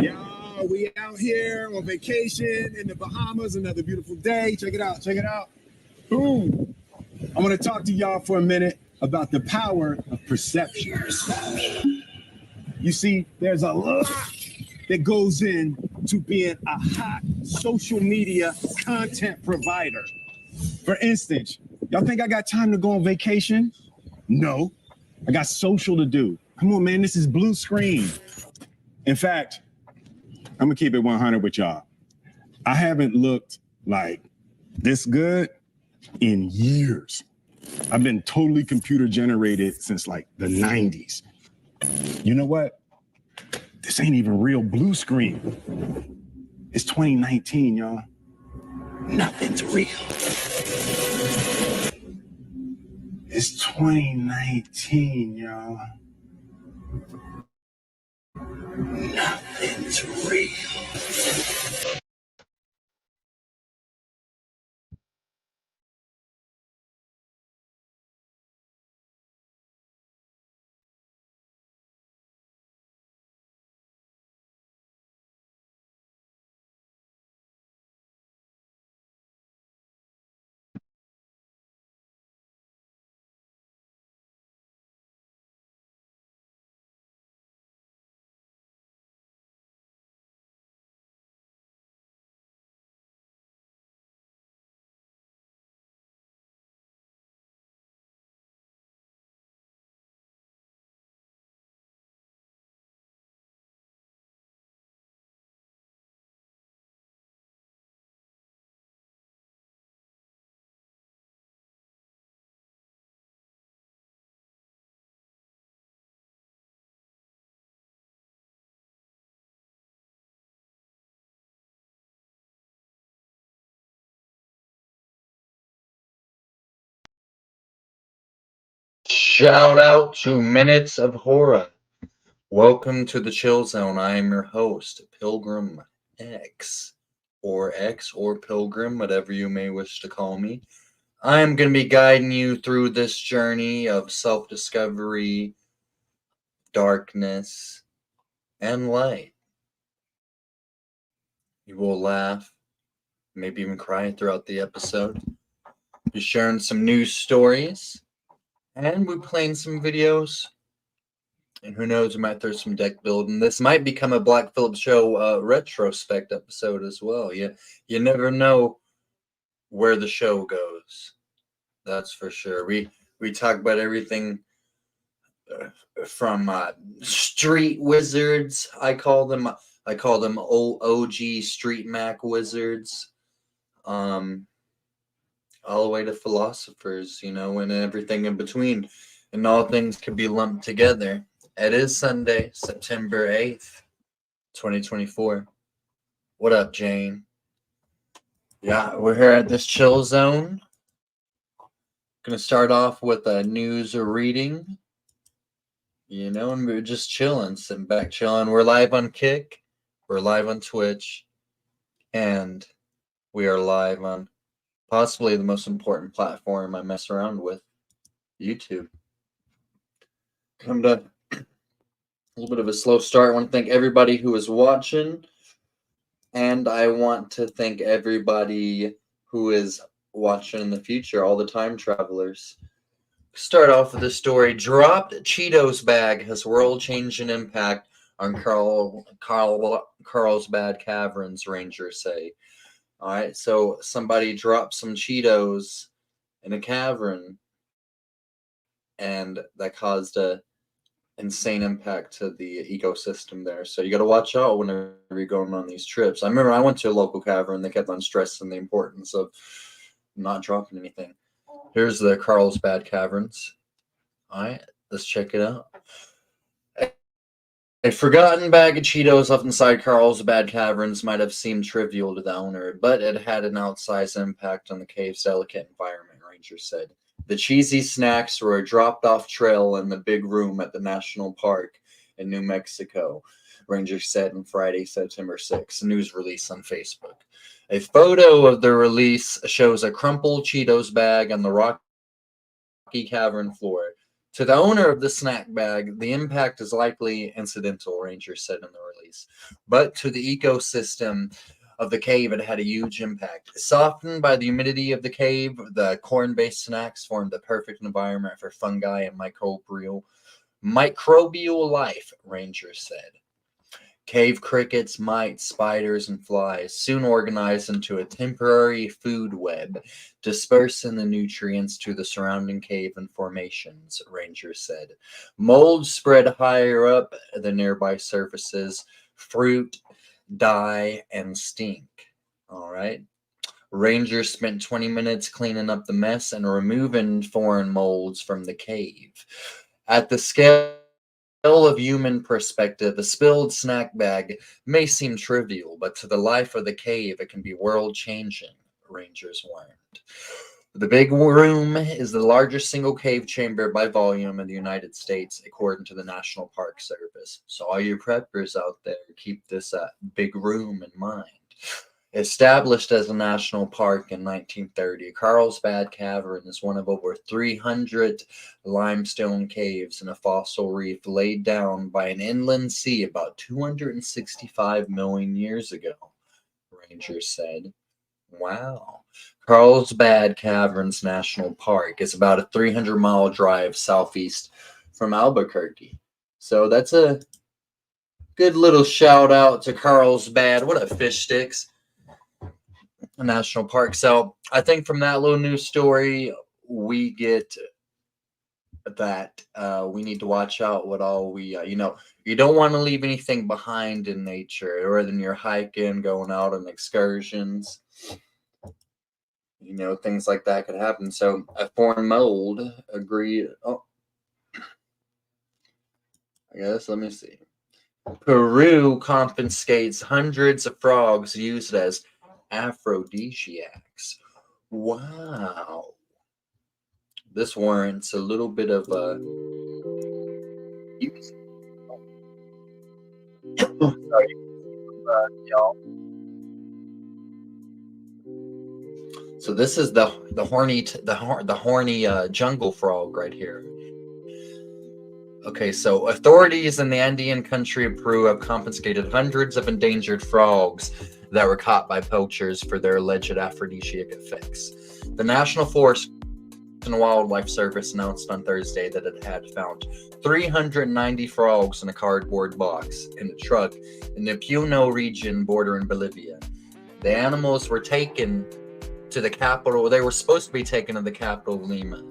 Yo, we out here on vacation in the Bahamas. Another beautiful day. Check it out. Check it out. Boom. I want to talk to y'all for a minute about the power of perception. You see, there's a lot that goes into being a hot social media content provider. For instance, y'all think I got time to go on vacation? No, I got social to do. Come on, man, this is blue screen. In fact, I'm gonna keep it 100 with y'all. I haven't looked like this good in years. I've been totally computer generated since like the 90s. You know what? This ain't even real blue screen. It's 2019, y'all. Nothing's real. It's 2019, y'all. Nothing's real. Shout out to Minutes of Horror. Welcome to the Chill Zone. I am your host, Pilgrim X, or Pilgrim, whatever you may wish to call me. I am going to be guiding you through this journey of self-discovery, darkness, and light. You will laugh, maybe even cry throughout the episode. Be sharing some news stories. And we're playing some videos. And who knows, we might throw some deck building. This might become a Black Phillip Show retrospect episode as well. You never know where the show goes. That's for sure. We talk about everything from street wizards. I call them old OG Street Mac wizards. All the way to philosophers, and everything in between. And all things can be lumped together. It is Sunday, September 8th, 2024. What up, Jane? Yeah, we're here at this chill zone. Gonna start off with a news reading. And we're just chilling, sitting back, chilling. We're live on Kick. We're live on Twitch. And we are live on possibly the most important platform I mess around with, YouTube. Come to a little bit of a slow start. I want to thank everybody who is watching, and I want to thank everybody who is watching in the future, all the time travelers. Start off with this story. Dropped Cheetos bag has world-changing impact on Carlsbad Caverns, Rangers say. All right, so somebody dropped some Cheetos in a cavern, and that caused a insane impact to the ecosystem there. So you got to watch out whenever you're going on these trips. I remember I went to a local cavern. They kept on stressing the importance of not dropping anything. Here's the Carlsbad Caverns. All right, let's check it out. A forgotten bag of Cheetos left inside Carlsbad Caverns might have seemed trivial to the owner, but it had an outsized impact on the cave's delicate environment, Rangers said. The cheesy snacks were a dropped-off trail in the big room at the National Park in New Mexico, Rangers said on Friday, September 6th, a news release on Facebook. A photo of the release shows a crumpled Cheetos bag on the rocky cavern floor. To the owner of the snack bag, the impact is likely incidental, rangers said in the release. But to the ecosystem of the cave, it had a huge impact. Softened by the humidity of the cave, the corn-based snacks formed the perfect environment for fungi and microbial life, rangers said. Cave crickets, mites, spiders, and flies soon organized into a temporary food web, dispersing the nutrients to the surrounding cave and formations, rangers said. Mold spread higher up the nearby surfaces, fruit, die, and stink. All right. Rangers spent 20 minutes cleaning up the mess and removing foreign molds from the cave. At the scale of human perspective, a spilled snack bag may seem trivial, but to the life of the cave, it can be world-changing, rangers warned. The big room is the largest single cave chamber by volume in the United States, according to the National Park Service. So all you preppers out there, keep this big room in mind. Established as a national park in 1930, Carlsbad Cavern is one of over 300 limestone caves in a fossil reef laid down by an inland sea about 265 million years ago, rangers said. Wow. Carlsbad Caverns National Park is about a 300-mile drive southeast from Albuquerque. So that's a good little shout out to Carlsbad. What a fish sticks. National Park. So I think from that little news story, we get that we need to watch out what all we, you don't want to leave anything behind in nature, or than you're hiking, going out on excursions. Things like that could happen. So a foreign mold agreed. Oh, I guess, let me see. Peru confiscates hundreds of frogs used as aphrodisiacs. Wow. This warrants a little bit of sorry, y'all. So this is the horny jungle frog right here. Okay, so authorities in the Andean country of Peru have confiscated hundreds of endangered frogs that were caught by poachers for their alleged aphrodisiac effects. The National Forest and Wildlife Service announced on Thursday that it had found 390 frogs in a cardboard box in a truck in the Puno region bordering Bolivia. The animals were taken to the capital. They were supposed to be taken to the capital, Lima.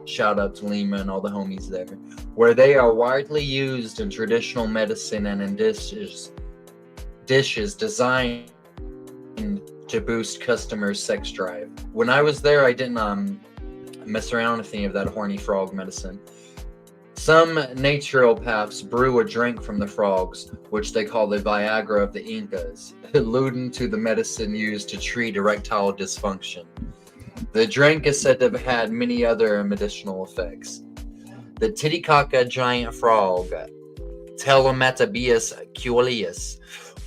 Shout out to Lima and all the homies there, where they are widely used in traditional medicine and in dishes designed to boost customers' sex drive. When I was there, I didn't mess around with any of that horny frog medicine. Some naturopaths brew a drink from the frogs, which they call the Viagra of the Incas, alluding to the medicine used to treat erectile dysfunction. The drink is said to have had many other medicinal effects. The Titicaca giant frog, Telometabius culeus,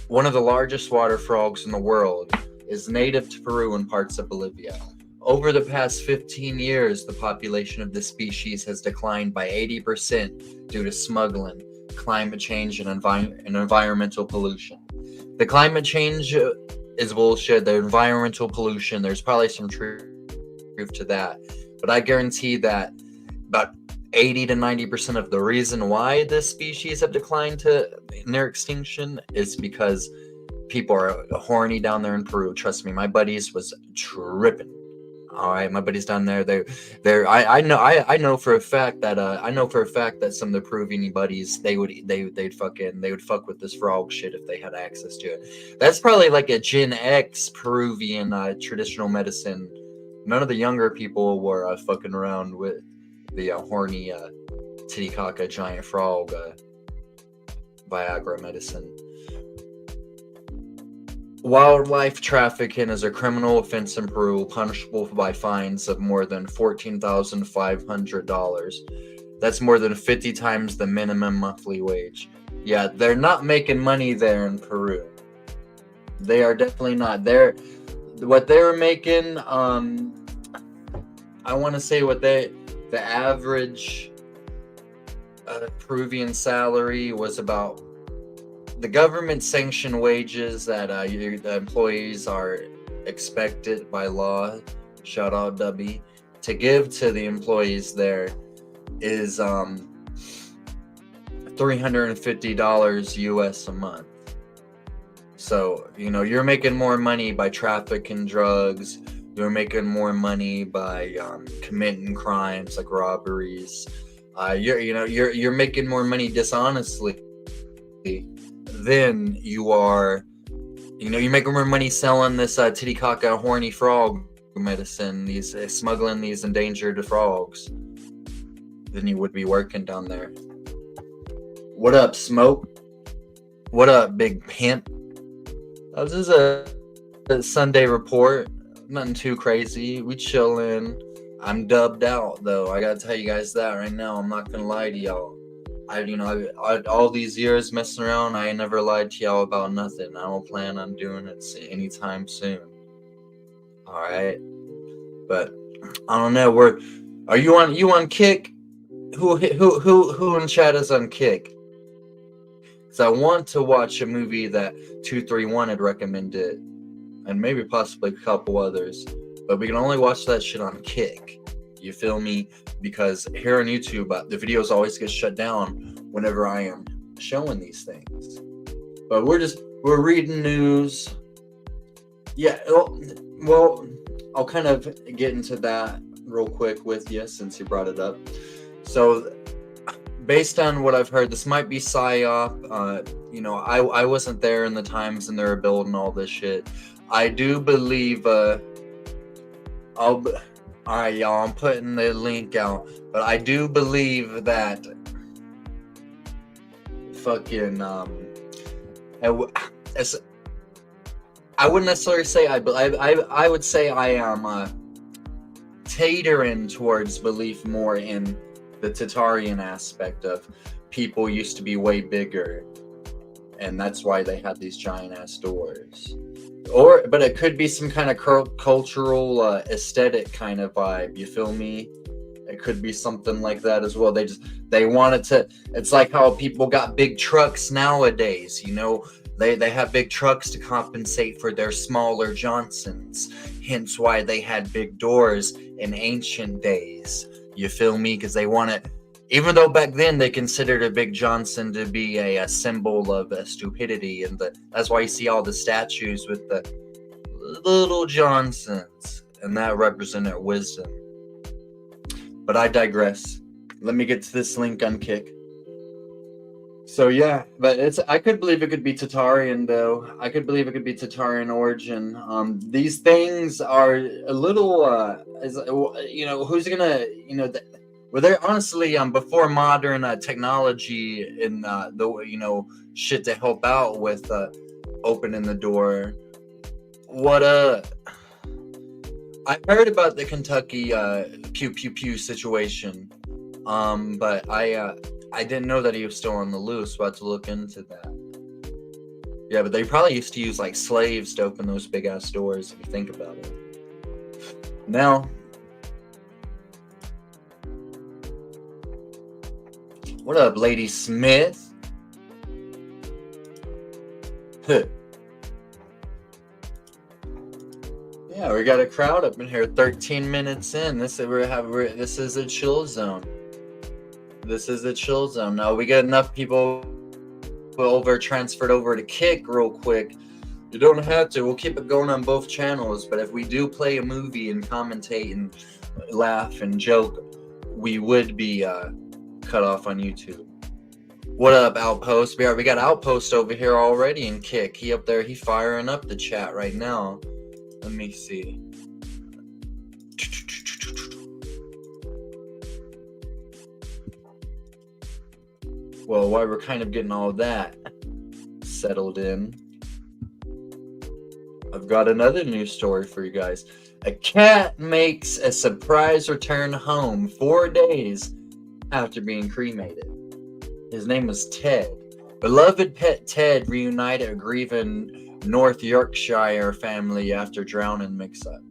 one of the largest water frogs in the world, is native to Peru and parts of Bolivia. Over the past 15 years, the population of this species has declined by 80% due to smuggling, climate change, and environmental pollution. The climate change is bullshit. The environmental pollution, there's probably some truth to that. But I guarantee that about 80 to 90% of the reason why this species have declined to near extinction is because people are horny down there in Peru. Trust me, my buddies was tripping. All right, my buddies down there, I know for a fact that some of the Peruvian buddies, they'd fuck with this frog shit if they had access to it. That's probably like a Gen X Peruvian traditional medicine. None of the younger people were fucking around with the horny Titicaca giant frog Viagra medicine. Wildlife trafficking is a criminal offense in Peru, punishable by fines of more than $14,500. That's more than 50 times the minimum monthly wage. Yeah, they're not making money there in Peru. They are definitely not. What they were making, I want to say the average Peruvian salary was about the government sanctioned wages that the employees are expected by law. Shout out W to give to the employees there is $350 US a month. So, you're making more money by trafficking drugs. You're making more money by committing crimes like robberies. You're making more money dishonestly than you are. You're making more money selling this titicaca horny frog medicine, these smuggling these endangered frogs, than you would be working down there. What up, Smoke? What up, Big Pimp? This is a Sunday report. Nothing too crazy. We chillin'. I'm dubbed out though. I gotta tell you guys that right now. I'm not gonna lie to y'all. I all these years messing around, I ain't never lied to y'all about nothing. I don't plan on doing it anytime soon. All right, but I don't know. Are you on Kick? Who in chat is on Kick? Because I want to watch a movie that 231 had recommended, and maybe possibly a couple others, but we can only watch that shit on Kick. You feel me? Because here on YouTube, the videos always get shut down whenever I am showing these things. But we're reading news. Yeah, well, I'll kind of get into that real quick with you since you brought it up. So, based on what I've heard, this might be PSYOP. I wasn't there in the times and they were building all this shit. I do believe, alright, y'all, I'm putting the link out, but I do believe that fucking, I wouldn't necessarily say I would say I am catering towards belief more in the Tatarian aspect of people used to be way bigger, and that's why they had these giant ass doors. But it could be some kind of cultural aesthetic kind of vibe. You feel me? It could be something like that as well. They wanted to. It's like how people got big trucks nowadays. They have big trucks to compensate for their smaller Johnsons. Hence why they had big doors in ancient days. You feel me? Because they wanted, even though back then they considered a big Johnson to be a symbol of stupidity, and that's why you see all the statues with the little Johnsons, and that represented wisdom. But I digress. Let me get to this link on Kick. So yeah, but I could believe it could be Tatarian though. I could believe it could be Tatarian origin. These things are a little, who's gonna, well, they're honestly, before modern technology and the shit to help out with opening the door. I heard about the Kentucky pew pew pew situation, but I didn't know that he was still on the loose. About to look into that. Yeah, but they probably used to use like slaves to open those big ass doors, if you think about it. Now, what up, Lady Smith? Yeah, we got a crowd up in here. 13 minutes in. This is a chill zone. This is a chill zone. Now we get enough people transferred over to Kick real quick. You don't have to. We'll keep it going on both channels. But if we do play a movie and commentate and laugh and joke, we would be cut off on YouTube. What up, Outpost? We got Outpost over here already in Kick. He up there. He firing up the chat right now. Let me see. Well, while we're kind of getting all that settled in, I've got another news story for you guys. A cat makes a surprise return home 4 days after being cremated. His name was Ted. Beloved pet Ted reunited a grieving North Yorkshire family after drowning mix-up.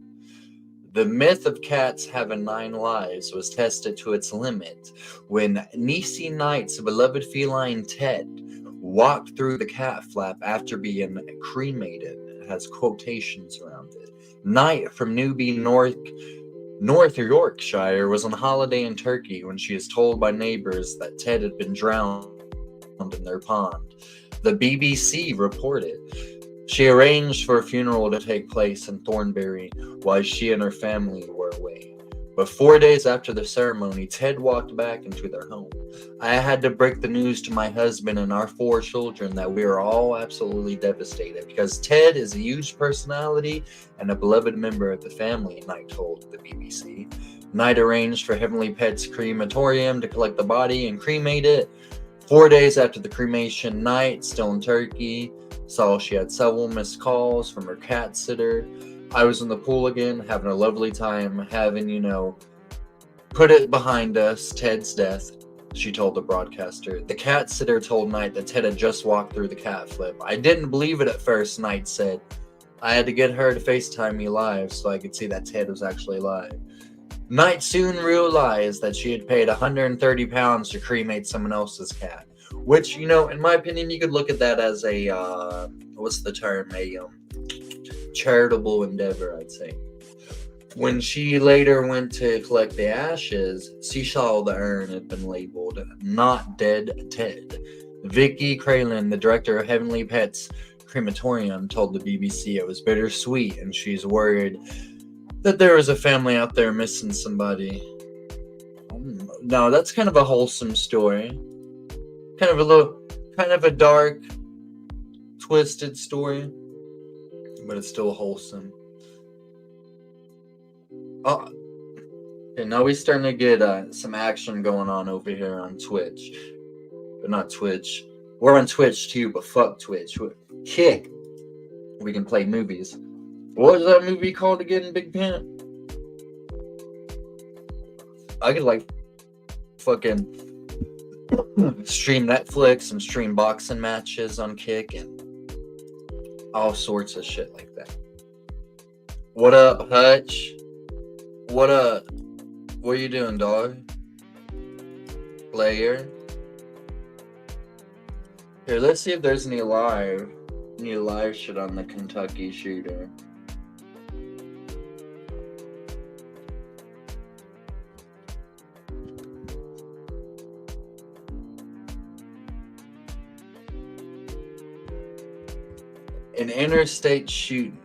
The myth of cats having 9 lives was tested to its limit when Niecy Knight's beloved feline Ted walked through the cat flap after being cremated. It has quotations around it. Knight from Newby, North Yorkshire was on holiday in Turkey when she is told by neighbors that Ted had been drowned in their pond. The BBC reported. She arranged for a funeral to take place in Thornbury while she and her family were away. But 4 days after the ceremony, Ted walked back into their home. I had to break the news to my husband and our 4 children that we are all absolutely devastated because Ted is a huge personality and a beloved member of the family, Knight told the BBC. Knight arranged for Heavenly Pet's crematorium to collect the body and cremate it. 4 days after the cremation, Knight, still in Turkey, saw she had several missed calls from her cat sitter. I was in the pool again, having a lovely time, having, put it behind us, Ted's death, she told the broadcaster. The cat sitter told Knight that Ted had just walked through the cat flip. I didn't believe it at first, Knight said. I had to get her to FaceTime me live so I could see that Ted was actually alive. Knight soon realized that she had paid £130 to cremate someone else's cat. Which, in my opinion, you could look at that as a, what's the term? A charitable endeavor, I'd say. When she later went to collect the ashes, she saw the urn had been labeled "Not Dead Ted." Vicky Cralin, the director of Heavenly Pets Crematorium, told the BBC it was bittersweet and she's worried that there was a family out there missing somebody. No, that's kind of a wholesome story. Kind of a dark, twisted story, but it's still wholesome. Oh, okay, now we're starting to get some action going on over here on Twitch. But not Twitch. We're on Twitch too, but fuck Twitch. Kick. We can play movies. What was that movie called again, Big Pant? I could fucking stream Netflix and stream boxing matches on Kick and all sorts of shit like that. What up, Hutch? What up? What you doing, dog? Player? Here, let's see if there's any live shit on the Kentucky shooter. An interstate shooting.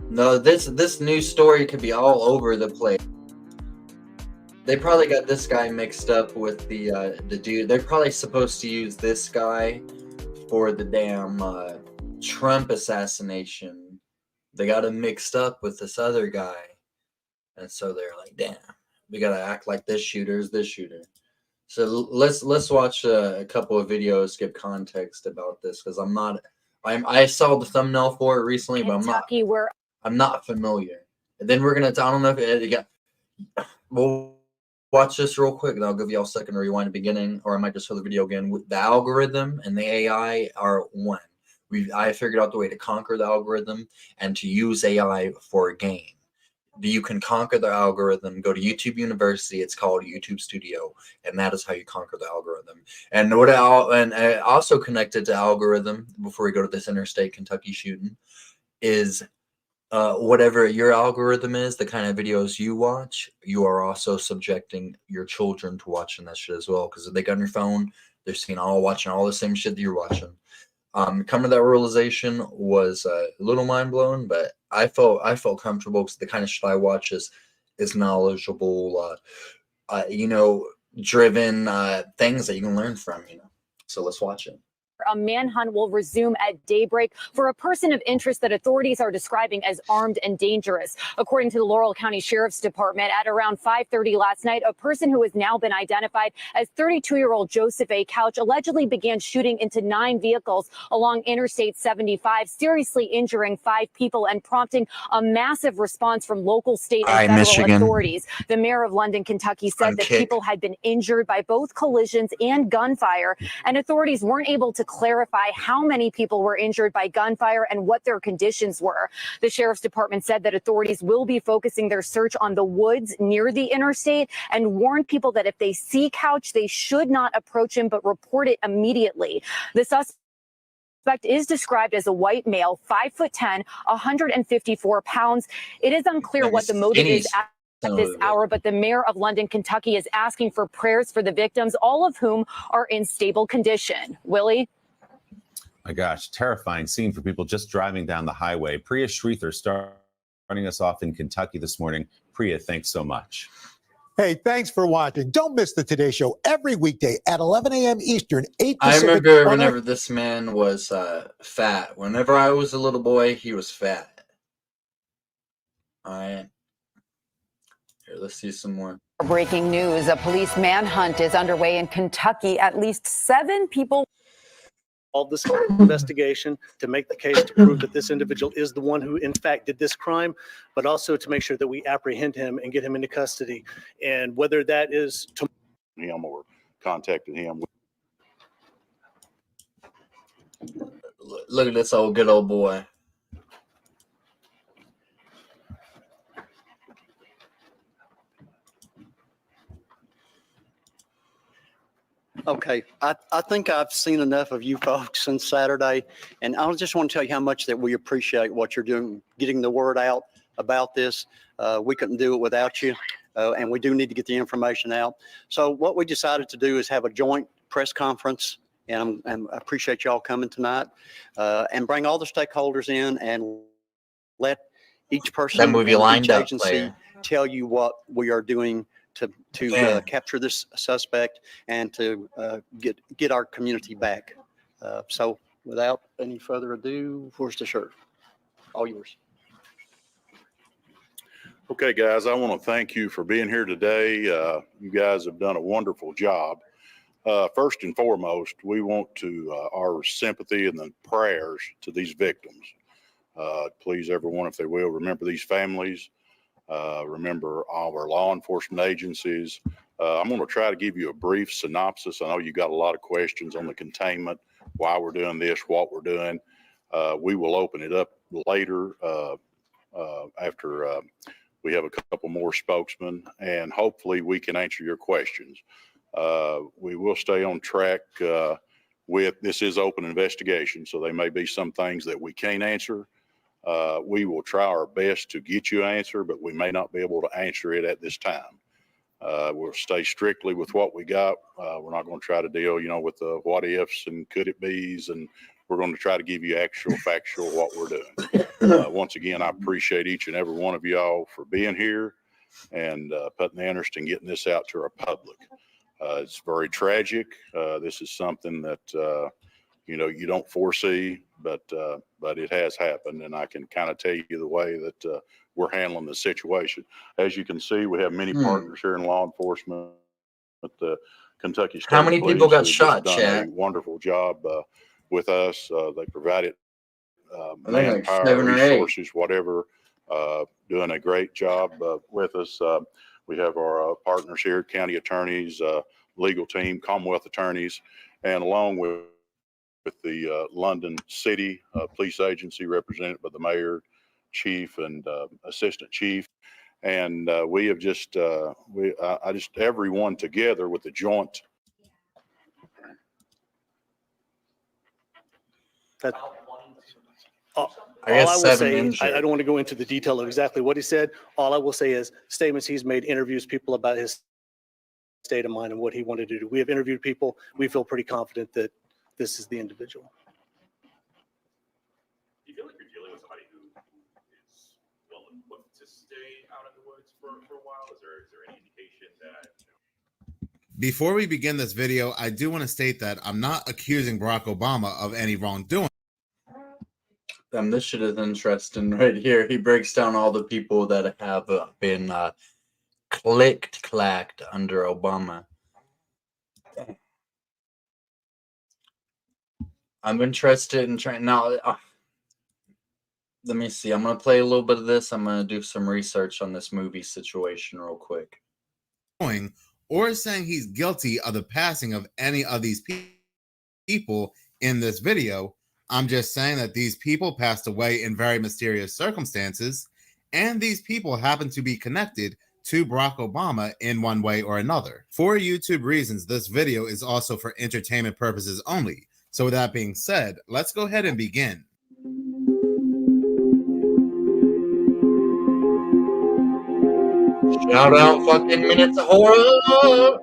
No, this news story could be all over the place. They probably got this guy mixed up with the dude. They're probably supposed to use this guy for the damn Trump assassination. They got him mixed up with this other guy, and so they're like, "Damn, we gotta act like this shooter is this shooter." So let's watch a couple of videos, give context about this because I saw the thumbnail for it recently, but I'm not familiar. And then we're gonna. I don't know if it got. We'll watch this real quick, and I'll give you all a second to rewind the beginning, or I might just show the video again. The algorithm and the AI are one. I figured out the way to conquer the algorithm and to use AI for a game. You can conquer the algorithm. Go to YouTube University. It's called YouTube Studio, and that is how you conquer the algorithm. And also connected to algorithm before we go to this interstate Kentucky shooting is whatever your algorithm is, the kind of videos you watch, you are also subjecting your children to watching that shit as well. Because if they got on your phone, they're watching all the same shit that you're watching. Coming to that realization was a little mind blowing, but I felt comfortable because the kind of shit I watch is knowledgeable, driven things that you can learn from. So let's watch it. A manhunt will resume at daybreak for a person of interest that authorities are describing as armed and dangerous. According to the Laurel County Sheriff's Department, at around 5:30 last night, a person who has now been identified as 32-year-old Joseph A. Couch allegedly began shooting into 9 vehicles along Interstate 75, seriously injuring 5 people and prompting a massive response from local, state, and federal authorities. The mayor of London, Kentucky said that people had been injured by both collisions and gunfire, and authorities weren't able to clarify how many people were injured by gunfire and what their conditions were. The sheriff's department said that authorities will be focusing their search on the woods near the interstate and warned people that if they see Couch, they should not approach him, but report it immediately. The suspect is described as a white male, 5'10", 154 pounds. It is unclear what the motive is at this hour, but the mayor of London, Kentucky is asking for prayers for the victims, all of whom are in stable condition. Willie? My gosh, terrifying scene for people just driving down the highway. Priya Shreether starting us off in Kentucky this morning. Priya, thanks so much. Hey, thanks for watching. Don't miss the Today Show every weekday at 11 a.m. Eastern, 8 I Pacific. remember whenever this man was fat. Whenever I was a little boy, he was fat. All right. Here, let's see some more. Breaking news, a police manhunt is underway in Kentucky. At least 7 people. All this investigation to make the case to prove that this individual is the one who in fact did this crime, but also to make sure that we apprehend him and get him into custody. And whether that is to him or contacted him. Look at this good old boy. Okay, I think I've seen enough of you folks since Saturday, and I just want to tell you how much that we appreciate what you're doing, getting the word out about this. We couldn't do it without you, and we do need to get the information out. So what we decided to do is have a joint press conference, and I appreciate y'all coming tonight, and bring all the stakeholders in and let each person That movie lined each up, agency player. tell you what we are doing to capture this suspect and to get our community back. So without any further ado, where's the shirt? All yours. Okay, guys, I want to thank you for being here today. You guys have done a wonderful job. First and foremost, we want to our sympathy and the prayers to these victims. Please, everyone, if they will, remember these families. Remember all our law enforcement agencies. I'm going to try to give you a brief synopsis. I know you got a lot of questions on the containment, why we're doing this, what we're doing. We will open it up later after we have a couple more spokesmen, and hopefully we can answer your questions. We will stay on track with this is open investigation, so there may be some things that we can't answer. We will try our best to get you an answer, but we may not be able to answer it at this time. We'll stay strictly with what we got. We're not going to try to deal, with the what ifs and could it be's, and we're going to try to give you actual factual what we're doing. Once again, I appreciate each and every one of y'all for being here and putting the interest in getting this out to our public. It's very tragic. This is something that you don't foresee, but it has happened, and I can kind of tell you the way that we're handling the situation. As you can see, we have many partners here in law enforcement at the Kentucky State How many Police people got who've shot, done Chad? a wonderful job with us. They provided I think like manpower, 7 or 8. resources, whatever, doing a great job with us. We have our partners here, county attorneys, legal team, Commonwealth attorneys, and along with the London City Police Agency represented by the mayor, chief, and assistant chief. And we have just, I just everyone together with the joint. that. I guess all I will 7 say, injured. I don't want to go into the detail of exactly what he said. All I will say is statements he's made, interviews people about his state of mind and what he wanted to do. We have interviewed people. We feel pretty confident that this is the individual. Do you feel like you're dealing with somebody who is well equipped to stay out in the woods for a while? Is there any indication that? Before we begin this video, I do want to state that I'm not accusing Barack Obama of any wrongdoing. This shit is interesting right here. He breaks down all the people that have been clacked under Obama. I'm interested in trying now. Let me see. I'm gonna play a little bit of this. I'm gonna do some research on this movie situation real quick. Or saying he's guilty of the passing of any of these people in this video. I'm just saying that these people passed away in very mysterious circumstances, and these people happen to be connected to Barack Obama in one way or another. For YouTube reasons, this video is also for entertainment purposes only. So with that being said, let's go ahead and begin. Shout out fucking Minutes of Horror!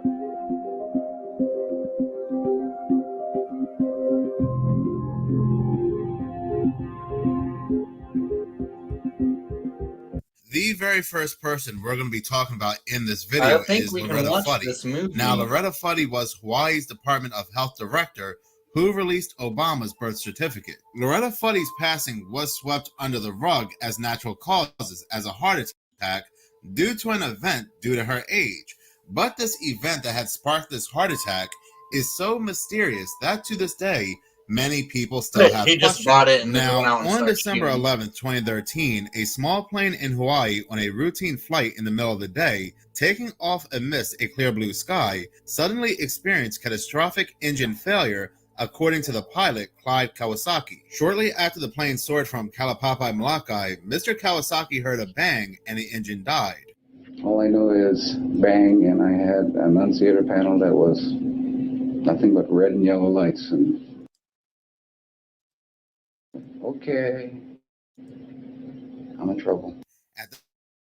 The very first person we're going to be talking about in this video is Loretta Fuddy. Now, Loretta Fuddy was Hawaii's Department of Health director who released Obama's birth certificate. Loretta Fuddy's passing was swept under the rug as natural causes, as a heart attack due to an event due to her age. But this event that had sparked this heart attack is so mysterious that to this day, many people still have He questions. just bought it and now, went out and on started December shooting. 11th, 2013, a small plane in Hawaii on a routine flight in the middle of the day, taking off amidst a clear blue sky, suddenly experienced catastrophic engine failure, according to the pilot, Clyde Kawasaki. Shortly after the plane soared from Kalapapai, Molokai, Mr. Kawasaki heard a bang and the engine died. All I know is bang, and I had an annunciator panel that was nothing but red and yellow lights, and okay, I'm in trouble. At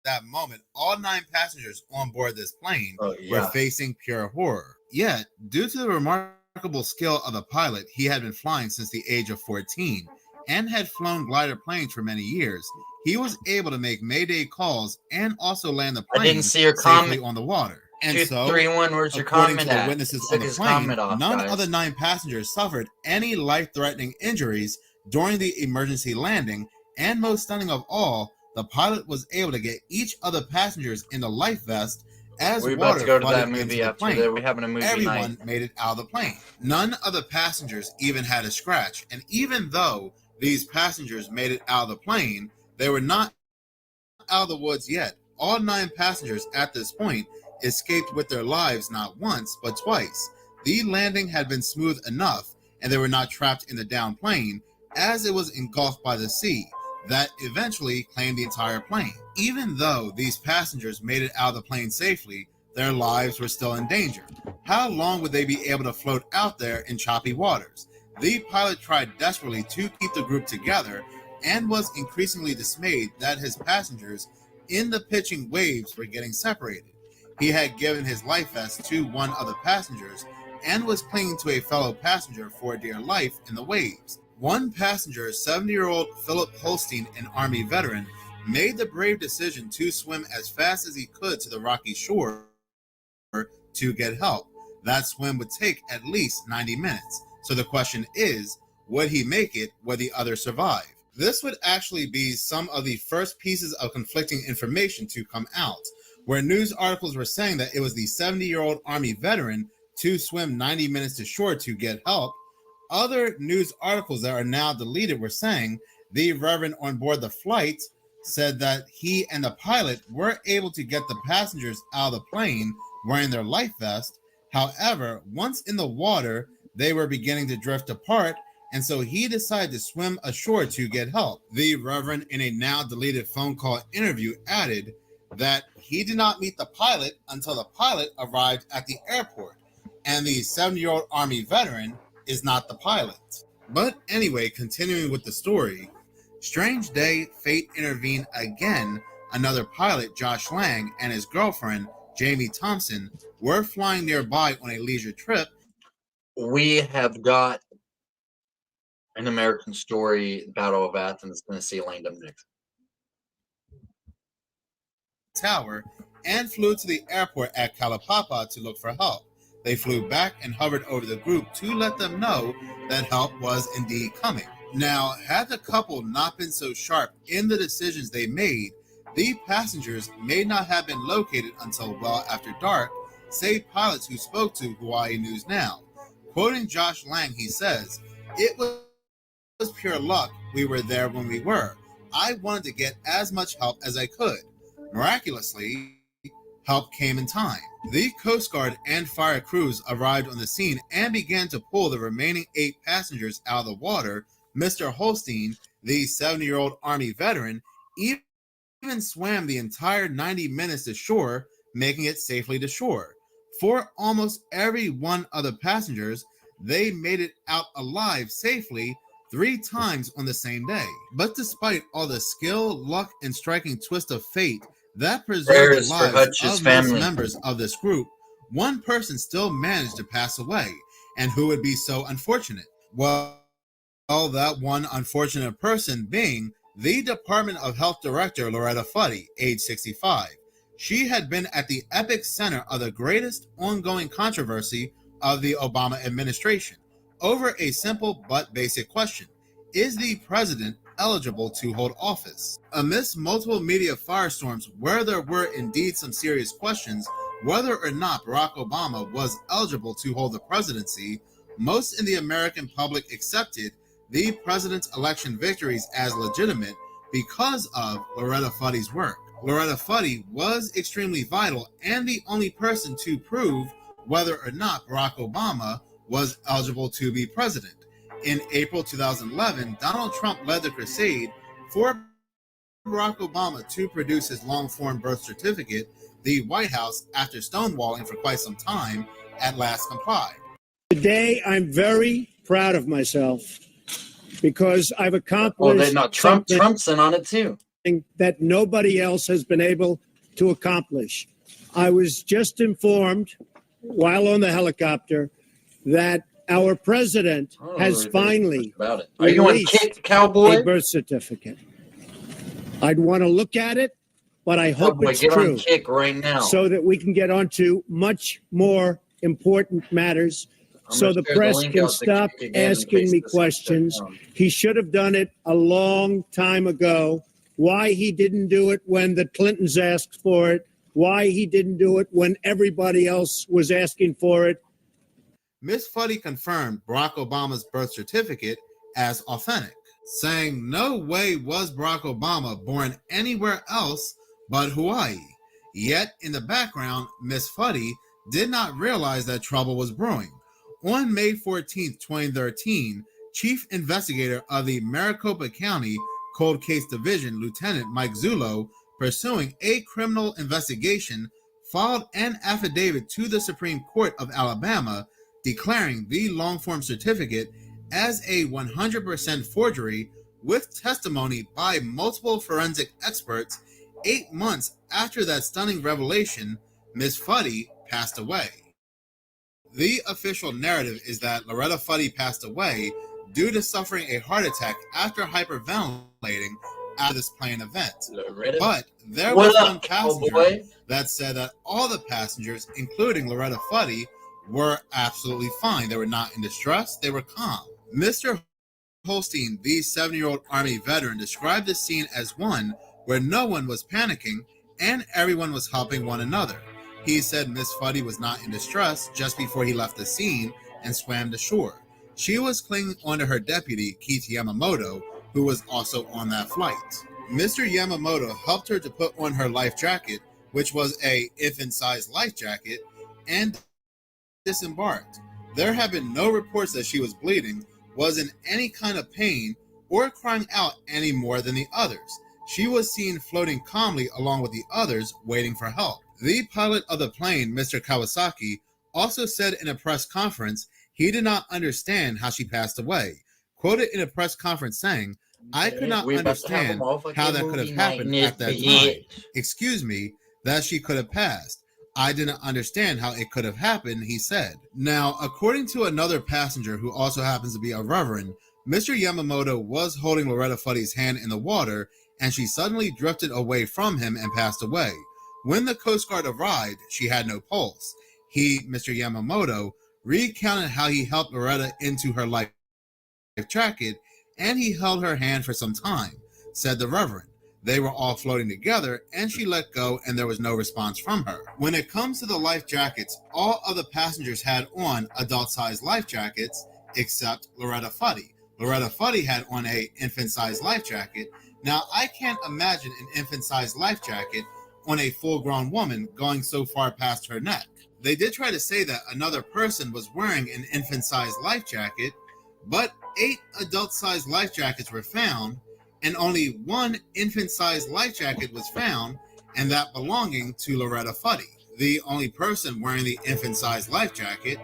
that moment, all 9 passengers on board this plane Oh, were yeah. facing pure horror. Yet, due to the remarkable skill of the pilot, he had been flying since the age of 14 and had flown glider planes for many years. He was able to make Mayday calls and also land the I plane didn't see your safely comment. on the water. And so, 231, where's your according comment to the at? witnesses Took on the his plane, comment off, none guys. of the 9 passengers suffered any life-threatening injuries during the emergency landing, and most stunning of all, the pilot was able to get each of the passengers in the life vest as We're water about to go to flooded that into movie the after plane. that. We're having a movie Everyone night. made it out of the plane. None of the passengers even had a scratch, and even though these passengers made it out of the plane, they were not out of the woods yet. All 9 passengers at this point escaped with their lives not once, but twice. The landing had been smooth enough, and they were not trapped in the down plane, as it was engulfed by the sea that eventually claimed the entire plane. Even though these passengers made it out of the plane safely, their lives were still in danger. How long would they be able to float out there in choppy waters? The pilot tried desperately to keep the group together and was increasingly dismayed that his passengers in the pitching waves were getting separated. He had given his life vest to one of the passengers and was clinging to a fellow passenger for dear life in the waves. One passenger, 70-year-old Philip Holstein, an Army veteran, made the brave decision to swim as fast as he could to the rocky shore to get help. That swim would take at least 90 minutes. So the question is, would he make it? Would the others survive? This would actually be some of the first pieces of conflicting information to come out, where news articles were saying that it was the 70-year-old Army veteran to swim 90 minutes to shore to get help. Other news articles that are now deleted were saying the Reverend on board the flight said that he and the pilot were able to get the passengers out of the plane wearing their life vest. However, once in the water, they were beginning to drift apart, and so he decided to swim ashore to get help. The Reverend, in a now deleted phone call interview, added that he did not meet the pilot until the pilot arrived at the airport, and the 70-year-old Army veteran is not the pilot. But anyway, continuing with the story, strange day, fate intervened again. Another pilot, Josh Lang, and his girlfriend, Jamie Thompson, were flying nearby on a leisure trip. We have got an American Story, Battle of Athens, Tennessee, lined up next. Tower and flew to the airport at Kalapapa to look for help. They flew back and hovered over the group to let them know that help was indeed coming. Now, had the couple not been so sharp in the decisions they made, the passengers may not have been located until well after dark, say pilots who spoke to Hawaii News Now. Quoting Josh Lang, he says, "It was pure luck we were there when we were. I wanted to get as much help as I could. Miraculously, help came in time. The Coast Guard and fire crews arrived on the scene and began to pull the remaining 8 passengers out of the water. Mr. Holstein, the 70-year-old Army veteran, even swam the entire 90 minutes to shore, making it safely to shore. For almost every one of the passengers, they made it out alive safely 3 times on the same day. But despite all the skill, luck, and striking twist of fate that preserved the lives of most members of this group, one person still managed to pass away. And who would be so unfortunate? Well, that one unfortunate person being the Department of Health Director, Loretta Fuddy, age 65. She had been at the epicenter of the greatest ongoing controversy of the Obama administration over a simple but basic question: is the president eligible to hold office? Amidst multiple media firestorms where there were indeed some serious questions whether or not Barack Obama was eligible to hold the presidency, most in the American public accepted the president's election victories as legitimate because of Loretta Fuddy's work. Loretta Fuddy was extremely vital and the only person to prove whether or not Barack Obama was eligible to be president. In April 2011, Donald Trump led the crusade for Barack Obama to produce his long-form birth certificate. The White House, after stonewalling for quite some time, at last complied. Today, I'm very proud of myself because I've accomplished Trump's in on it too. That nobody else has been able to accomplish. I was just informed while on the helicopter that our president has finally released a birth certificate. I'd want to look at it, but I hope it's true right now, so that we can get on to much more important matters, so the press can stop asking me questions. He should have done it a long time ago. Why he didn't do it when the Clintons asked for it, why he didn't do it when everybody else was asking for it. Ms. Fuddy confirmed Barack Obama's birth certificate as authentic, saying no way was Barack Obama born anywhere else but Hawaii. Yet, in the background, Ms. Fuddy did not realize that trouble was brewing. On May 14, 2013, Chief Investigator of the Maricopa County Cold Case Division, Lieutenant Mike Zullo, pursuing a criminal investigation, filed an affidavit to the Supreme Court of Alabama declaring the long-form certificate as a 100% forgery, with testimony by multiple forensic experts. 8 months after that stunning revelation, Ms. Fuddy passed away. The official narrative is that Loretta Fuddy passed away due to suffering a heart attack after hyperventilating after this plane event. But there was one passenger that said that all the passengers, including Loretta Fuddy, were absolutely fine. They were not in distress. They were calm. Mr. Holstein, the 70-year-old Army veteran, described the scene as one where no one was panicking and everyone was helping one another. He said Miss Fuddy was not in distress just before he left the scene and swam to shore. She was clinging onto her deputy, Keith Yamamoto, who was also on that flight. Mr. Yamamoto helped her to put on her life jacket, which was a infant-sized life jacket, and disembarked. There have been no reports that she was bleeding, was in any kind of pain, or crying out any more than the others. She was seen floating calmly along with the others, waiting for help. The pilot of the plane, Mr. Kawasaki, also said in a press conference he did not understand how she passed away. Quoted in a press conference saying, "I could not understand how that could have happened at that time. Excuse me, that she could have passed. I didn't understand how it could have happened," he said. Now, according to another passenger who also happens to be a reverend, Mr. Yamamoto was holding Loretta Fuddy's hand in the water, and she suddenly drifted away from him and passed away. When the Coast Guard arrived, she had no pulse. He, Mr. Yamamoto, recounted how he helped Loretta into her life jacket, and he held her hand for some time, said the Reverend. They were all floating together, and she let go, and there was no response from her. When it comes to the life jackets, all other passengers had on adult-sized life jackets, except Loretta Fuddy. Loretta Fuddy had on a infant-sized life jacket. Now, I can't imagine an infant-sized life jacket on a full-grown woman going so far past her neck. They did try to say that another person was wearing an infant-sized life jacket, but 8 adult-sized life jackets were found, and only 1 infant-sized life jacket was found, and that belonging to Loretta Fuddy. The only person wearing the infant-sized life jacket,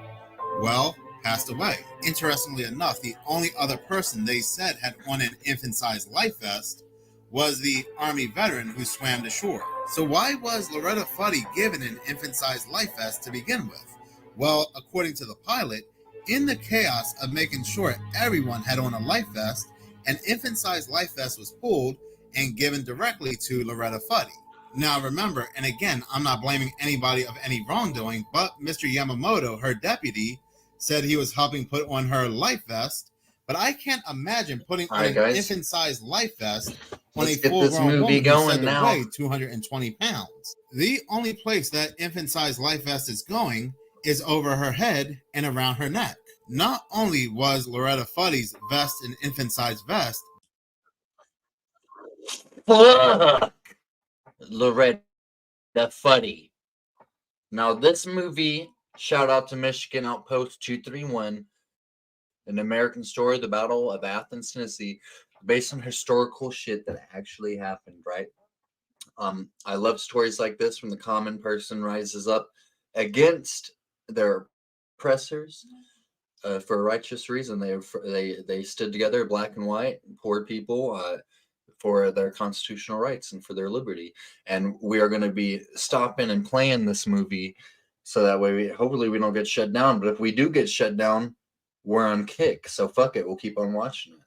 well, passed away. Interestingly enough, the only other person they said had on an infant-sized life vest was the Army veteran who swam to shore. So why was Loretta Fuddy given an infant-sized life vest to begin with? Well, according to the pilot, in the chaos of making sure everyone had on a life vest, an infant-sized life vest was pulled and given directly to Loretta Fuddy. Now remember, and again, I'm not blaming anybody of any wrongdoing, but Mr. Yamamoto, her deputy, said he was helping put on her life vest, but I can't imagine putting on an infant-sized life vest on a full-grown woman who said to weigh 220 pounds. The only place that infant-sized life vest is going is over her head and around her neck. Not only was Loretta Fuddy's vest an infant-sized vest, Fuck Loretta Fuddy. Now this movie, shout out to Michigan Outpost 231, an American story, the Battle of Athens, Tennessee, based on historical shit that actually happened, right? I love stories like this when the common person rises up against their oppressors for a righteous reason. They stood together, black and white, poor people, for their constitutional rights and for their liberty. And we are going to be stopping and playing this movie so that way hopefully we don't get shut down. But if we do get shut down, we're on kick. So fuck it, we'll keep on watching it.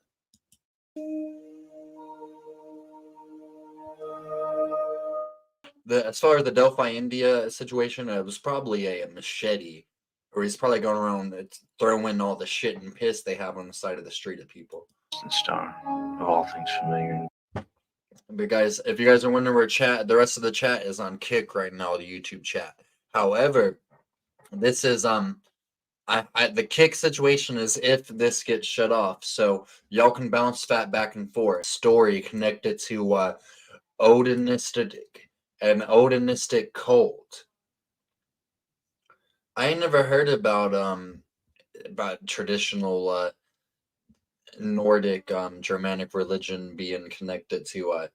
As far as the Delphi, India situation, it was probably a machete, or he's probably going around throwing all the shit and piss they have on the side of the street at people. Star of all things familiar. But guys, if you guys are wondering where the rest of the chat is on Kick right now, the YouTube chat. However, this is the Kick situation is if this gets shut off, so y'all can bounce fat back and forth. Story connected to an Odinistic cult. I ain't never heard about traditional Nordic Germanic religion being connected to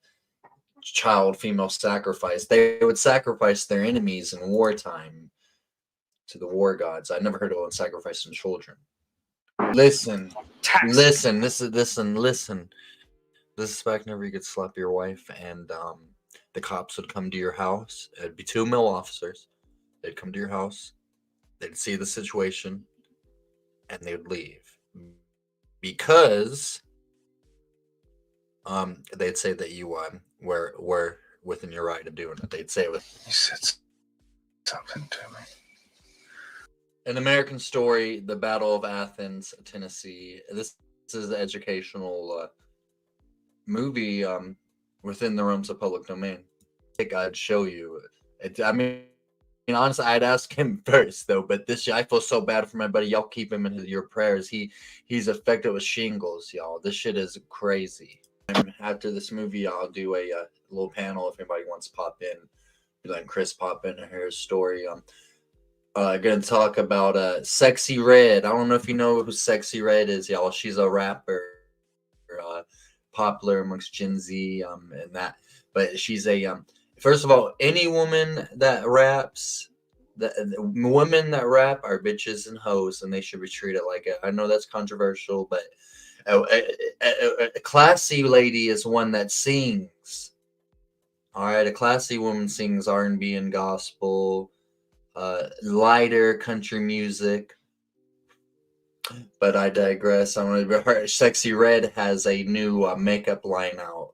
child female sacrifice. They would sacrifice their enemies in wartime to the war gods. I never heard of one sacrificing children. Listen. This is back whenever you could slap your wife and the cops would come to your house. It'd be 2 male officers. They'd come to your house. They'd see the situation and they would leave. Because they'd say that you were within your right of doing it. They'd say it with. You said something to me. An American story, the Battle of Athens, Tennessee. This is an educational movie within the realms of public domain. I think I'd show you. Honestly, I'd ask him first though. But this, I feel so bad for my buddy. Y'all keep him in your prayers. He's affected with shingles, y'all. This shit is crazy. After this movie, I'll do a little panel if anybody wants to pop in. Be letting Chris pop in and hear his story. Gonna talk about Sexy Red. I don't know if you know who Sexy Red is, y'all. She's a rapper, popular amongst Gen Z, and that. But she's a first of all, any woman that raps, the women that rap are bitches and hoes, and they should be treated like it. I know that's controversial, but a classy lady is one that sings. All right, a classy woman sings R&B and gospel, lighter country music. But I digress. Sexy Red has a new makeup line out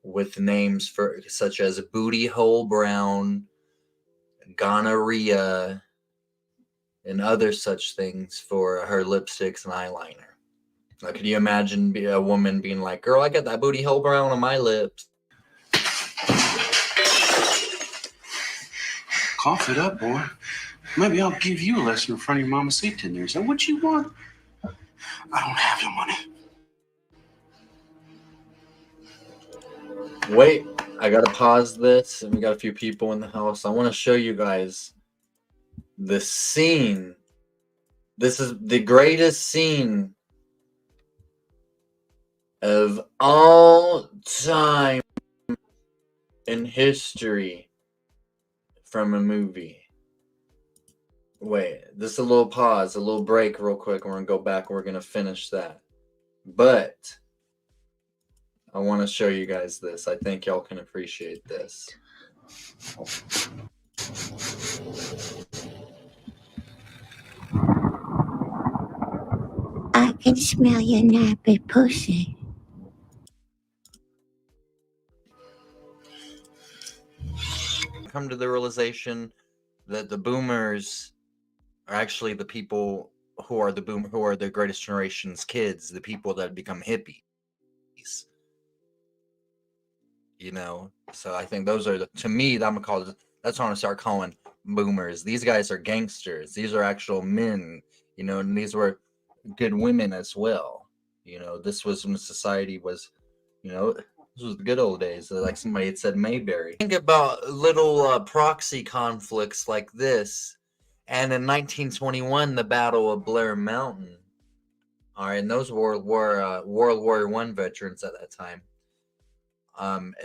with names for such as Booty Hole Brown, Gonorrhea, and other such things for her lipsticks and eyeliner. Now, could you imagine a woman being like, "Girl, I got that booty hole brown on my lips"? Cough it up, boy. Maybe I'll give you a lesson in front of your mama seat 10 years. And what you want? I don't have your money. Wait. I gotta pause this, and we got a few people in the house. I want to show you guys the scene. This is the greatest scene of all time in history from a movie. Wait, this is a little pause, a little break real quick. We're gonna go back and we're gonna finish that. But I want to show you guys this. I think y'all can appreciate this. I can smell your nappy pussy. Come to the realization that the boomers are actually the people who are the greatest generation's kids, the people that become hippies. You know, so I think those are to me, that's what I'm gonna start calling boomers. These guys are gangsters. These are actual men, you know, and these were good women as well. You know, this was when society was, you know, this was the good old days. Like somebody had said, Mayberry. Think about little proxy conflicts like this. And in 1921, the Battle of Blair Mountain. All right, and those were World War I veterans at that time.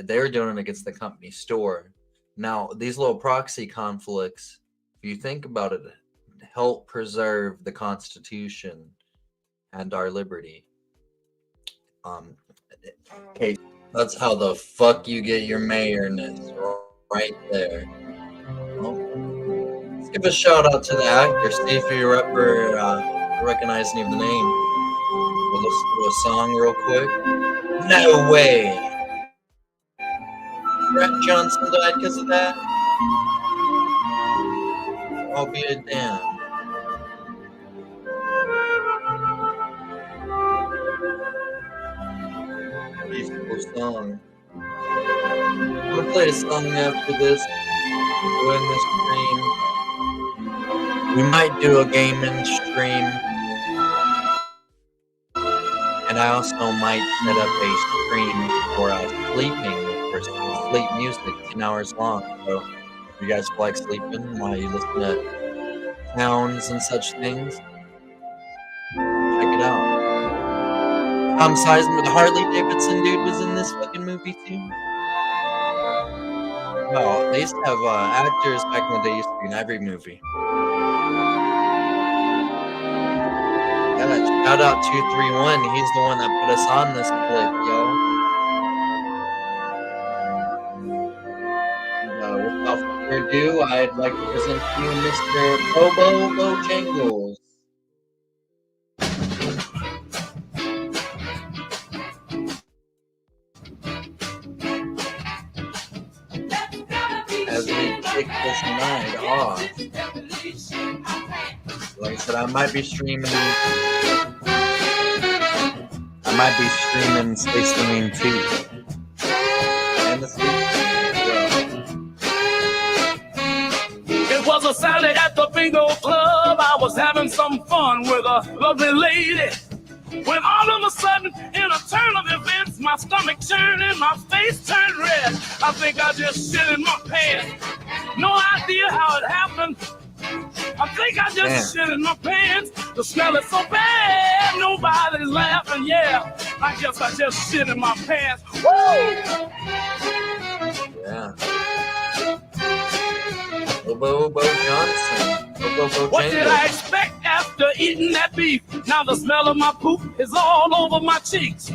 They were doing it against the company store. Now, these little proxy conflicts, if you think about it, help preserve the Constitution and our liberty. Okay, that's how the fuck you get your mayorness, right there. Well, let's give a shout out to the actor, see if you ever recognize any of the name. We'll listen to a song real quick. No way! Brett Johnson died because of that? I'll be a damn. Beautiful song. I'm gonna play a song after this. Doing the stream. We might do a gaming stream. And I also might set up a stream for sleeping, for sleep music, 10 hours long. So if you guys like sleeping while you listen to sounds and such things, check it out. Tom Sizemore, the Harley Davidson dude, was in this fucking movie too. Well, they used to have actors back when they used to be in every movie. Yeah, shout out 231. He's the one that put us on this clip, yo. And, without further ado, I'd like to present to you Mr. Bobo Bojangles. As we kick this night off, like I said, I might be streaming Space Marine 2. And the It was a Saturday at the bingo club. I was having some fun with a lovely lady. When all of a sudden, in a turn of events, my stomach turned and my face turned red. I think I just shit in my pants. No idea how it happened. I think I just shit in my pants. The smell is so bad, nobody's laughing. Yeah, I guess I just shit in my pants. Woo! Yeah. Bobo Johnson. What did I expect after eating that beef? Now the smell of my poop is all over my cheeks.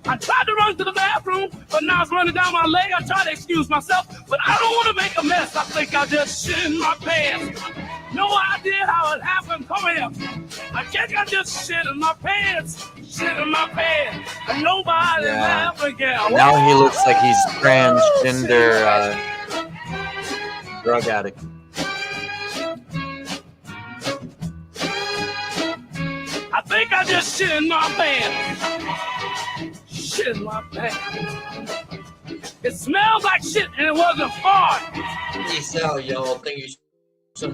I tried to run to the bathroom, but now it's running down my leg. I tried to excuse myself, but I don't want to make a mess. I think I just shit in my pants. No idea how it happened. Come here. I think I just shit in my pants. Shit in my pants. And nobody laughing again. Now he looks like he's transgender drug addict. I think I just shit in my pants. Shit in my pants. It smells like shit and it wasn't fart. Peace out, y'all. Thank you.